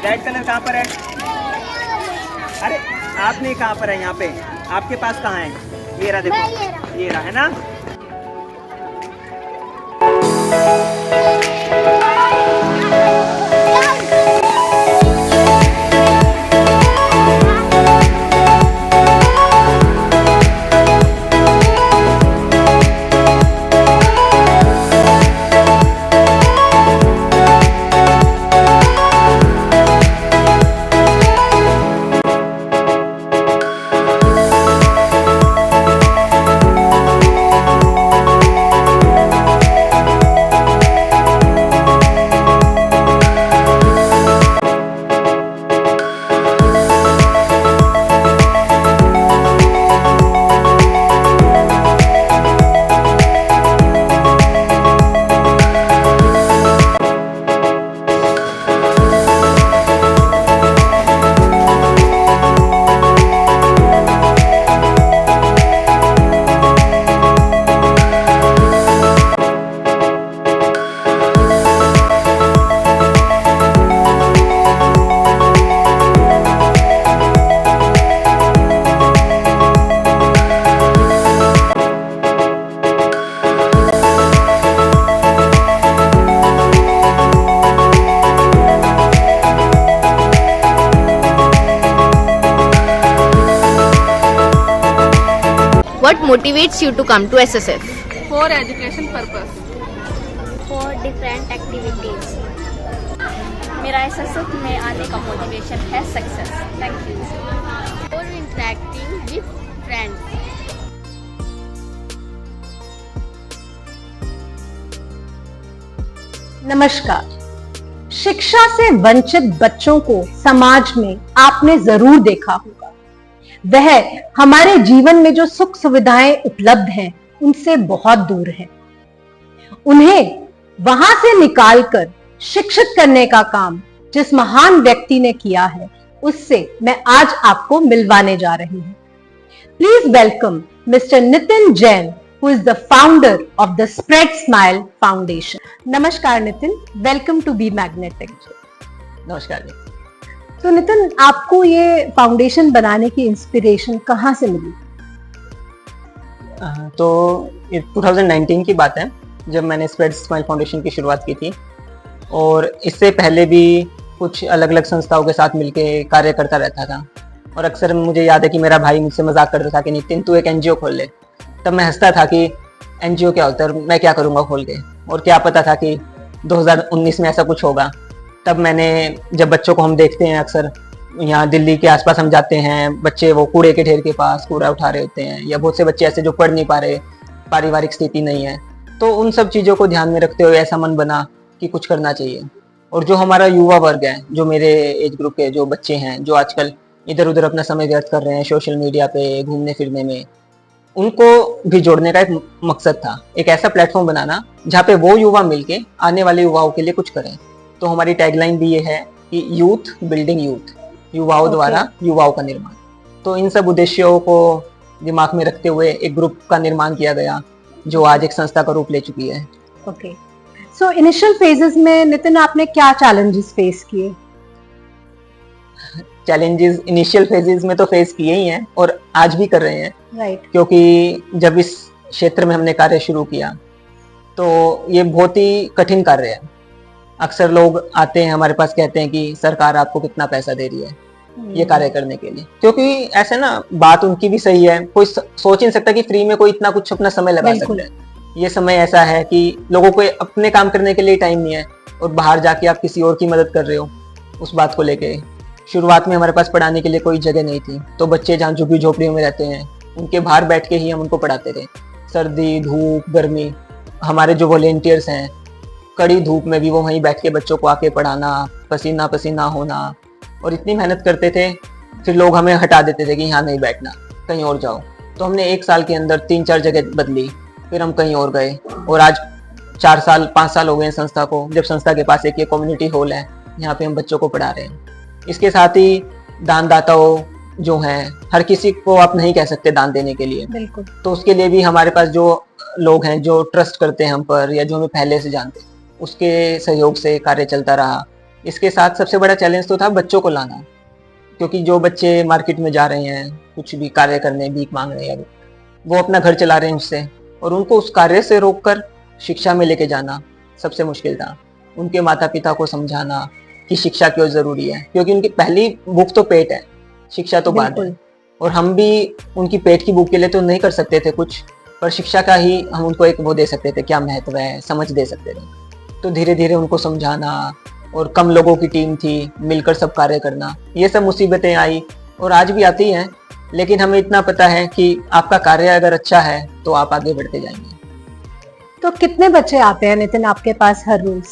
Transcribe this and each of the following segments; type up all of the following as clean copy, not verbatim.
Red colour कहाँ पर है? अरे आप नहीं, कहाँ पर है? यहाँ पे आपके पास कहाँ है? ये रहा, देखो ये रहा, है ना? What motivates you to come to SSF? For education purpose. For different activities. मेरा SSF में आने का मोटिवेशन है success. Thank you. For interacting with friends. नमस्कार। शिक्षा से वंचित बच्चों को समाज में आपने जरूर देखा होगा। वह हमारे जीवन में जो सुख सुविधाएं उपलब्ध हैं उनसे बहुत दूर है। उन्हें वहां से निकालकर शिक्षित करने का काम जिस महान व्यक्ति ने किया है उससे मैं आज आपको मिलवाने जा रही हूं। Please welcome mister Nitin Jain, who is the founder of the Spread Smile Foundation. नमस्कार Nitin, welcome to be magnetic. नमस्कार। तो नितिन, आपको ये फाउंडेशन बनाने की इंस्पिरेशन कहाँ से मिली? तो 2019 की बात है जब मैंने स्प्रेड स्माइल फाउंडेशन की शुरुआत की थी, और इससे पहले भी कुछ अलग अलग संस्थाओं के साथ मिलकर कार्य करता रहता था। और अक्सर मुझे याद है कि मेरा भाई मुझसे मजाक करता था कि नितिन तू एक एनजीओ खोल ले। तब मैं हंसता था कि एनजीओ क्या होता है, मैं क्या करूँगा खोल के, और क्या पता था कि 2019 में ऐसा कुछ होगा। तब मैंने, जब बच्चों को हम देखते हैं अक्सर यहाँ दिल्ली के आसपास हम जाते हैं, बच्चे वो कूड़े के ढेर के पास कूड़ा उठा रहे होते हैं, या बहुत से बच्चे ऐसे जो पढ़ नहीं पा रहे, पारिवारिक स्थिति नहीं है, तो उन सब चीज़ों को ध्यान में रखते हुए ऐसा मन बना कि कुछ करना चाहिए। और जो हमारा युवा वर्ग है, जो मेरे एज ग्रुप के जो बच्चे हैं, जो आजकल इधर उधर अपना समय व्यर्थ कर रहे हैं सोशल मीडिया पे घूमने फिरने में, उनको भी जोड़ने का एक मकसद था, एक ऐसा प्लेटफॉर्म बनाना जहाँ पे वो युवा मिलके आने वाले युवाओं के लिए कुछ करें। तो हमारी टैगलाइन भी ये है कि यूथ बिल्डिंग यूथ, युवाओं द्वारा युवाओं का निर्माण। तो इन सब उद्देश्यों को दिमाग में रखते हुए एक ग्रुप का निर्माण किया गया जो आज एक संस्था का रूप ले चुकी है। ओके, सो इनिशियल फेजेस में नितिन आपने क्या चैलेंजेस फेस किए? चैलेंजेस इनिशियल फेजेस में तो फेस किए ही हैं और आज भी कर रहे हैं। राइट। क्योंकि जब इस क्षेत्र में हमने कार्य शुरू किया तो ये बहुत ही कठिन कार्य है। अक्सर लोग आते हैं हमारे पास, कहते हैं कि सरकार आपको कितना पैसा दे रही है ये कार्य करने के लिए, क्योंकि ऐसे ना बात उनकी भी सही है। कोई सोच नहीं सकता कि फ्री में कोई इतना कुछ अपना समय लगा सकता है। ये समय ऐसा है कि लोगों को अपने काम करने के लिए टाइम नहीं है, और बाहर जाके आप किसी और की मदद कर रहे हो उस बात को लेके। शुरुआत में हमारे पास पढ़ाने के लिए कोई जगह नहीं थी, तो बच्चे जहाँ झुग्गी झोपड़ियों में रहते हैं उनके बाहर बैठ के ही हम उनको पढ़ाते थे। सर्दी धूप गर्मी, हमारे जो वॉलेंटियर्स हैं कड़ी धूप में भी वो वहीं बैठ के बच्चों को आके पढ़ाना, पसीना पसीना होना, और इतनी मेहनत करते थे। फिर लोग हमें हटा देते थे कि यहाँ नहीं बैठना, कहीं और जाओ। तो हमने 1 साल के अंदर 3-4 जगह बदली, फिर हम कहीं और गए, और आज 4-5 साल हो गए संस्था को, जब संस्था के पास एक ये कम्युनिटी हॉल है यहाँ पे हम बच्चों को पढ़ा रहे हैं। इसके साथ ही दानदाताओं जो हैं, हर किसी को आप नहीं कह सकते दान देने के लिए, बिल्कुल। तो उसके लिए भी हमारे पास जो लोग हैं जो ट्रस्ट करते हैं हम पर, या जो हमें पहले से जानते हैं, उसके सहयोग से कार्य चलता रहा। इसके साथ सबसे बड़ा चैलेंज तो था बच्चों को लाना, क्योंकि जो बच्चे मार्केट में जा रहे हैं कुछ भी कार्य करने, भीख मांग रहे हैं, वो अपना घर चला रहे हैं उससे, और उनको उस कार्य से रोककर शिक्षा में लेके जाना सबसे मुश्किल था। उनके माता पिता को समझाना कि शिक्षा क्यों जरूरी है, क्योंकि उनकी पहली भूख तो पेट है, शिक्षा तो बाद है। और हम भी उनकी पेट की भूख के लिए तो नहीं कर सकते थे कुछ, पर शिक्षा का ही हम उनको एक वो दे सकते थे, क्या महत्व है, समझ दे सकते थे। तो धीरे धीरे उनको समझाना, और कम लोगों की टीम थी, मिलकर सब कार्य करना, ये सब मुसीबतें आई और आज भी आती हैं। लेकिन हमें इतना पता है कि आपका कार्य अगर अच्छा है तो आप आगे बढ़ते जाएंगे। तो कितने बच्चे आते हैं नितिन आपके पास हर रोज?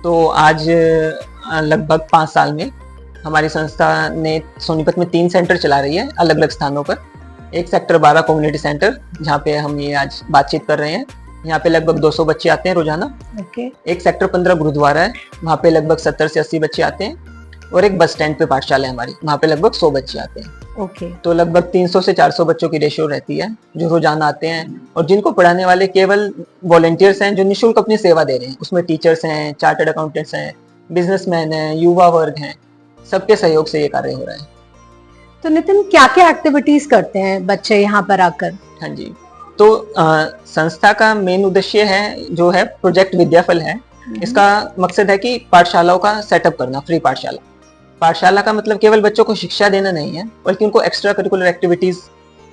तो आज लगभग 5 साल में हमारी संस्था ने सोनीपत में 3 सेंटर चला रही है अलग अलग स्थानों पर। एक सेक्टर 12 कम्युनिटी सेंटर, जहाँ पे हम ये आज बातचीत कर रहे हैं, यहाँ पे लगभग 200 बच्चे आते हैं रोजाना। ओके। एक सेक्टर 15 गुरुद्वारा है, वहाँ पे लगभग 70 से 80 बच्चे आते हैं। और एक बस स्टैंड पे पाठशाला है हमारी, वहाँ पे लगभग 100 बच्चे आते हैं। ओके। तो लगभग 300 से 400 बच्चों की रेशियो रहती है जो रोजाना आते हैं, और जिनको पढ़ाने वाले केवल वॉलंटियर्स हैं जो निःशुल्क अपनी सेवा दे रहे हैं। उसमें टीचर्स हैं, चार्टर्ड अकाउंटेंट्स हैं, बिजनेसमैन हैं, युवा वर्ग हैं, सबके सहयोग से ये कार्य हो रहा है। तो नितिन क्या क्या एक्टिविटीज करते हैं बच्चे यहाँ पर आकर? हाँ जी, तो संस्था का मेन उद्देश्य है जो है प्रोजेक्ट विद्याफल है। इसका मकसद है कि पाठशालाओं का सेटअप करना, फ्री पाठशाला। पाठशाला का मतलब केवल बच्चों को शिक्षा देना नहीं है, बल्कि उनको एक्स्ट्रा करिकुलर एक्टिविटीज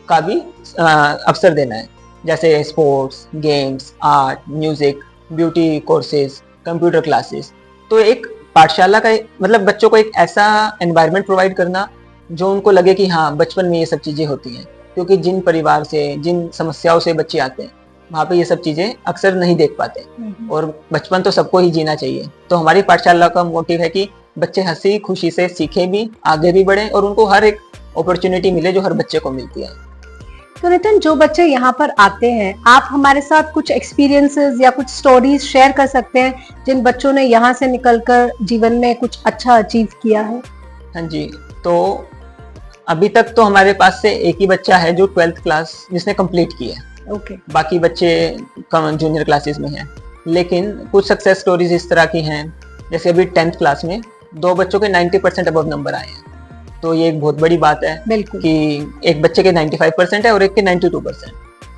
का भी अवसर देना है, जैसे sports, games, art, music, beauty courses, computer classes. तो एक पाठशाला का मतलब बच्चों को एक ऐसा एनवायरनमेंट प्रोवाइड करना जो उनको लगे कि हाँ बचपन में ये सब चीजें होती हैं, क्योंकि जिन परिवार से, जिन समस्याओं से बच्चे आते हैं वहाँ पे ये सब चीजें अक्सर नहीं देख पाते, और बचपन तो सबको ही जीना चाहिए। तो हमारी पाठशाला का मोटिव है कि बच्चे हंसी खुशी से सीखें भी, आगे भी बढ़े, और उनको हर एक अपॉर्चुनिटी मिले जो हर बच्चे को मिलती है। तो नितिन जो बच्चे यहाँ पर आते हैं, आप हमारे साथ कुछ एक्सपीरियंसेस या कुछ स्टोरीज शेयर कर सकते हैं जिन बच्चों ने यहाँ से निकलकर जीवन में कुछ अच्छा अचीव किया है? हाँ जी, तो अभी तक तो हमारे पास से एक ही बच्चा है जो 12th क्लास जिसने कंप्लीट की है। ओके। बाकी बच्चे जूनियर क्लासेस में हैं। लेकिन कुछ सक्सेस स्टोरीज इस तरह की हैं, जैसे अभी 10th क्लास में 2 बच्चों के 90% अबव नंबर आए हैं। तो ये एक बहुत बड़ी बात है कि एक बच्चे के 95% है और एक के 92%।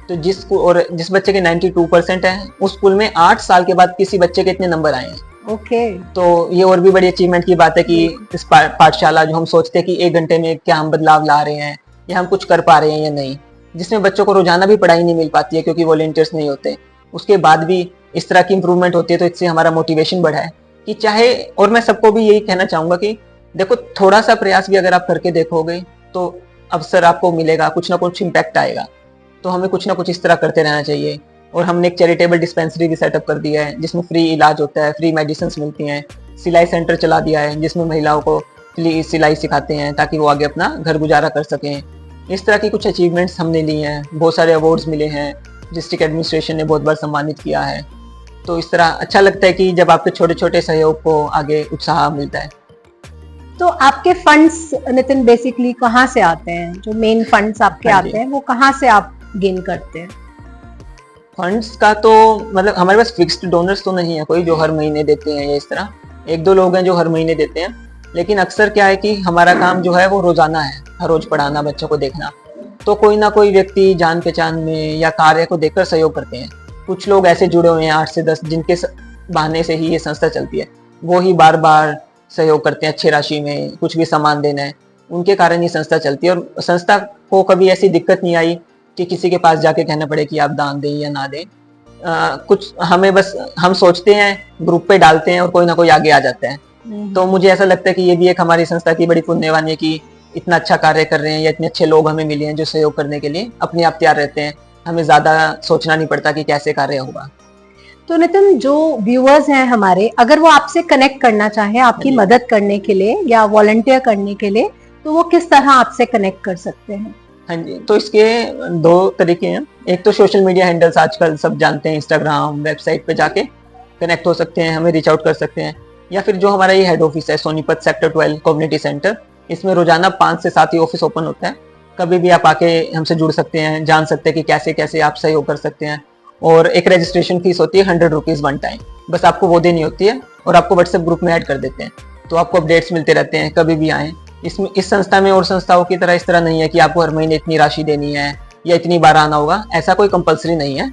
तो जिस बच्चे के 92% है उस स्कूल में 8 साल के बाद किसी बच्चे के इतने नंबर आए हैं। ओके। तो ये और भी बड़ी अचीवमेंट की बात है कि इस पाठशाला जो हम सोचते हैं कि 1 घंटे में क्या हम बदलाव ला रहे हैं या हम कुछ कर पा रहे हैं या नहीं, जिसमें बच्चों को रोजाना भी पढ़ाई नहीं मिल पाती है क्योंकि वॉलंटियर्स नहीं होते, उसके बाद भी इस तरह की इंप्रूवमेंट होती है। तो इससे हमारा मोटिवेशन बढ़ा है कि चाहे, और मैं सबको भी यही कहना चाहूंगा कि देखो थोड़ा सा प्रयास भी अगर आप करके देखोगे तो अवसर आपको मिलेगा, कुछ ना कुछ इम्पैक्ट आएगा। तो हमें कुछ ना कुछ इस तरह करते रहना चाहिए। और हमने एक चैरिटेबल डिस्पेंसरी भी सेटअप कर दिया है जिसमें फ्री इलाज होता है, फ्री मेडिसिन मिलती हैं। सिलाई सेंटर चला दिया है जिसमें महिलाओं को सिलाई सिखाते हैं ताकि वो आगे अपना घर गुजारा कर सकें। इस तरह की कुछ अचीवमेंट्स हमने ली हैं, बहुत सारे अवार्ड्स मिले हैं, डिस्ट्रिक्ट एडमिनिस्ट्रेशन ने बहुत बार सम्मानित किया है। तो इस तरह अच्छा लगता है कि जब आपके छोटे छोटे सहयोग को आगे उत्साह मिलता है। तो आपके फंड्स नितिन बेसिकली कहाँ से आते हैं? जो मेन फंड्स आपके आते हैं वो कहाँ से आप गेन करते हैं? फंड्स का तो मतलब हमारे पास फिक्स्ड डोनर्स तो नहीं है कोई जो हर महीने देते हैं, या इस तरह 1-2 लोग हैं जो हर महीने देते हैं। लेकिन अक्सर क्या है कि हमारा काम जो है वो रोजाना है, हर रोज पढ़ाना, बच्चों को देखना। तो कोई ना कोई व्यक्ति जान पहचान में या कार्य को देखकर सहयोग करते हैं। कुछ लोग ऐसे जुड़े हुए हैं 8 से 10 जिनके बहाने से ही ये संस्था चलती है, वो ही बार बार सहयोग करते हैं अच्छी राशि में, कुछ भी सामान देना है, उनके कारण ये संस्था चलती है। और संस्था को कभी ऐसी दिक्कत नहीं आई कि किसी के पास जाके कहना पड़े कि आप दान दें या ना दें। कुछ हमें बस हम सोचते हैं, ग्रुप पे डालते हैं और कोई ना कोई आगे आ जाता है। तो मुझे ऐसा लगता है कि ये भी एक हमारी संस्था की बड़ी पुण्यवानी है कि इतना अच्छा कार्य कर रहे हैं या इतने अच्छे लोग हमें मिले हैं जो सहयोग करने के लिए अपने आप तैयार रहते हैं। हमें ज्यादा सोचना नहीं पड़ता कि कैसे कार्य होगा। तो नितिन जो व्यूअर्स हैं हमारे, अगर वो आपसे कनेक्ट करना चाहे आपकी मदद करने के लिए या वॉलंटियर करने के लिए, तो वो किस तरह आपसे कनेक्ट कर सकते हैं? हाँ जी, तो इसके 2 तरीके हैं। एक तो सोशल मीडिया हैंडल्स आजकल सब जानते हैं, इंस्टाग्राम, वेबसाइट पे जाके कनेक्ट हो सकते हैं, हमें रीच आउट कर सकते हैं। या फिर जो हमारा ये हेड ऑफिस है सोनीपत सेक्टर 12 कम्युनिटी सेंटर, इसमें रोजाना 5 से 7 ही ऑफिस ओपन होता है। कभी भी आप आके हमसे जुड़ सकते हैं, जान सकते हैं कि कैसे कैसे आप सहयोग कर सकते हैं। और एक रजिस्ट्रेशन फीस होती है 100 रुपीज 1 टाइम, बस आपको वो देनी होती है और आपको व्हाट्सएप ग्रुप में ऐड कर देते हैं, तो आपको अपडेट्स मिलते रहते हैं, कभी भी आए। इसमें इस संस्था में और संस्थाओं की तरह इस तरह नहीं है कि आपको हर महीने इतनी राशि देनी है या इतनी बार आना होगा, ऐसा कोई कंपलसरी नहीं है,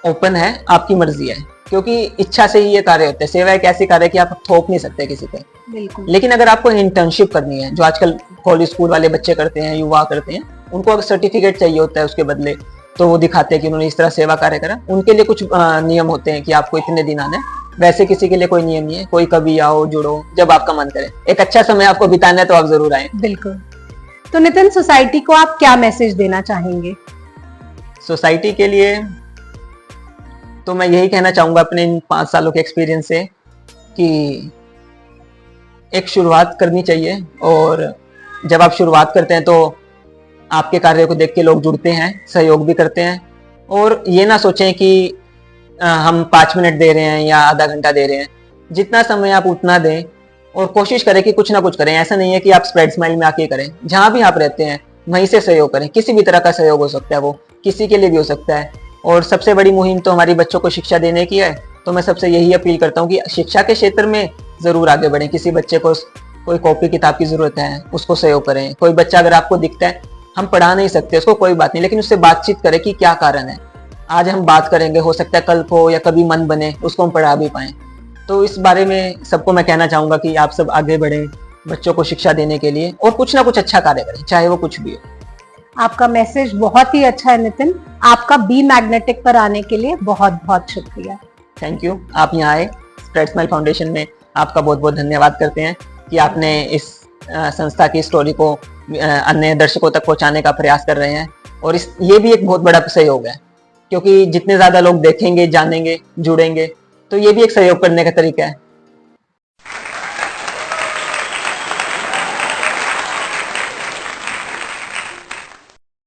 ओपन है, आपकी मर्जी है, क्योंकि इच्छा से ही ये कार्य होते हैं। सेवा एक ऐसी कार्य कि आप थोप नहीं सकते किसी पे। बिल्कुल। लेकिन अगर आपको इंटर्नशिप करनी है, जो आजकल कॉलेज स्कूल वाले बच्चे करते हैं, युवा करते हैं, उनको अगर सर्टिफिकेट चाहिए होता है उसके बदले, तो वो दिखाते हैं कि उन्होंने इस तरह सेवा कार्य करा, उनके लिए कुछ नियम होते हैं कि आपको इतने दिन आना है। वैसे किसी के लिए कोई नियम नहीं है, कोई कभी आओ, जुड़ो, जब आपका मन करे। एक अच्छा समय आपको बिताना है तो आप जरूर आए। बिल्कुल। तो नितिन, सोसाइटी को आप क्या मैसेज देना चाहेंगे? सोसाइटी के लिए तो मैं यही कहना चाहूंगा अपने इन 5 सालों के एक्सपीरियंस से कि एक शुरुआत करनी चाहिए, और जब आप शुरुआत करते हैं तो आपके कार्य को देख के लोग जुड़ते हैं, सहयोग भी करते हैं। और ये ना सोचें कि हम 5 मिनट दे रहे हैं या आधा घंटा दे रहे हैं, जितना समय आप उतना दें, और कोशिश करें कि कुछ ना कुछ करें। ऐसा नहीं है कि आप स्प्रेड स्माइल में आके करें, जहां भी आप रहते हैं वहीं से सहयोग करें। किसी भी तरह का सहयोग हो सकता है, वो किसी के लिए भी हो सकता है। और सबसे बड़ी मुहिम तो हमारी बच्चों को शिक्षा देने की है, तो मैं सबसे यही अपील करता हूँ कि शिक्षा के क्षेत्र में जरूर आगे बढ़ें। किसी बच्चे को कोई कॉपी किताब की जरूरत है, उसको सहयोग करें। कोई बच्चा अगर आपको दिखता है, हम पढ़ा नहीं सकते उसको, कोई बात नहीं, लेकिन उससे बातचीत करें कि क्या कारण है। आज हम बात करेंगे, हो सकता है कल को या कभी मन बने उसको हम पढ़ा भी पाएं। तो इस बारे में सबको मैं कहना चाहूंगा कि आप सब आगे बढ़ें बच्चों को शिक्षा देने के लिए, और कुछ ना कुछ अच्छा कार्य करें, चाहे वो कुछ भी हो। आपका मैसेज बहुत ही अच्छा है नितिन। आपका बी मैग्नेटिक पर आने के लिए बहुत बहुत शुक्रिया। Thank you. आप यहाँ आए, स्प्रेड स्माइल फाउंडेशन में आपका बहुत बहुत धन्यवाद करते हैं कि आपने इस संस्था की स्टोरी को अन्य दर्शकों तक पहुंचाने का प्रयास कर रहे हैं। और ये भी एक बहुत बड़ा सहयोग है, क्योंकि जितने ज्यादा लोग देखेंगे, जानेंगे, जुड़ेंगे, तो ये भी एक सहयोग करने का तरीका है।